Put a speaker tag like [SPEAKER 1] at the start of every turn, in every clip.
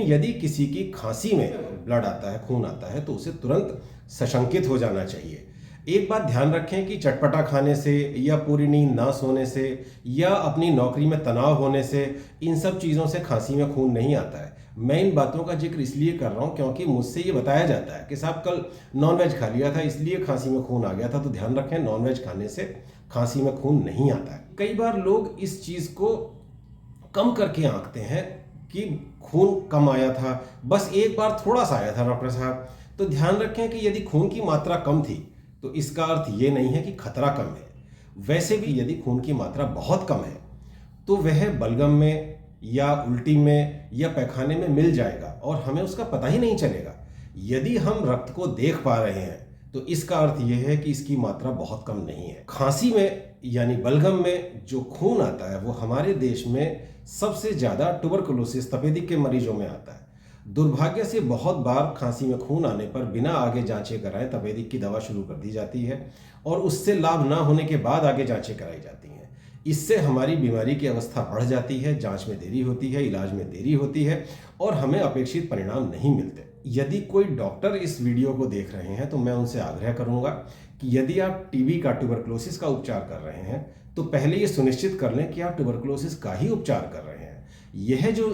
[SPEAKER 1] यदि किसी की खांसी में ब्लड आता है, खून आता है, तो उसे तुरंत सशंकित हो जाना चाहिए। एक बात ध्यान रखें कि चटपटा खाने से या पूरी नींद ना सोने से या अपनी नौकरी में तनाव होने से इन सब चीज़ों से खांसी में खून नहीं आता है। मैं इन बातों का जिक्र इसलिए कर रहा हूँ क्योंकि मुझसे ये बताया जाता है कि साहब कल नॉनवेज खा लिया था इसलिए खांसी में खून आ गया था। तो ध्यान रखें, नॉनवेज खाने से खांसी में खून नहीं आता है। कई बार लोग इस चीज़ को कम करके आंकते हैं कि खून कम आया था, बस एक बार थोड़ा सा आया था डॉक्टर साहब। तो ध्यान रखें कि यदि खून की मात्रा कम थी तो इसका अर्थ ये नहीं है कि खतरा कम है। वैसे भी यदि खून की मात्रा बहुत कम है तो वह बलगम में या उल्टी में या पैखाने में मिल जाएगा और हमें उसका पता ही नहीं चलेगा। यदि हम रक्त को देख पा रहे हैं तो इसका अर्थ यह है कि इसकी मात्रा बहुत कम नहीं है। खांसी में यानी बलगम में जो खून आता है वो हमारे देश में सबसे ज़्यादा ट्यूबरकुलोसिस तपेदिक के मरीजों में आता है। दुर्भाग्य से बहुत बार खांसी में खून आने पर बिना आगे जांचें कराए तपेदिक की दवा शुरू कर दी जाती है और उससे लाभ ना होने के बाद आगे जांचें कराई जाती हैं। इससे हमारी बीमारी की अवस्था बढ़ जाती है, जांच में देरी होती है, इलाज में देरी होती है और हमें अपेक्षित परिणाम नहीं मिलते। यदि कोई डॉक्टर इस वीडियो को देख रहे हैं तो मैं उनसे आग्रह करूंगा कि यदि आप टीबी का, ट्यूबरकुलोसिस का उपचार कर रहे हैं तो पहले ये सुनिश्चित कर लें कि आप ट्यूबरकुलोसिस का ही उपचार कर रहे हैं। यह जो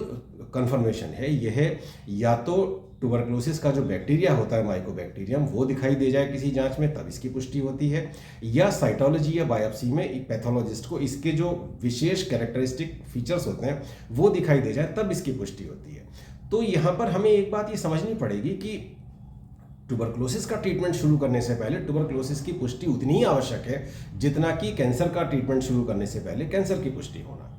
[SPEAKER 1] कन्फर्मेशन है, यह या तो ट्यूबरकुलोसिस का जो बैक्टीरिया होता है, माइकोबैक्टीरियम, वो दिखाई दे जाए किसी जांच में तब इसकी पुष्टि होती है, या साइटोलॉजी या बायोप्सी में एक पैथोलॉजिस्ट को इसके जो विशेष कैरेक्टरिस्टिक फीचर्स होते हैं वो दिखाई दे जाए तब इसकी पुष्टि होती है। तो यहाँ पर हमें एक बात ये समझनी पड़ेगी कि ट्यूबरकुलोसिस का ट्रीटमेंट शुरू करने से पहले ट्यूबरकुलोसिस की पुष्टि उतनी ही आवश्यक है जितना कि कैंसर का ट्रीटमेंट शुरू करने से पहले कैंसर की पुष्टि होना।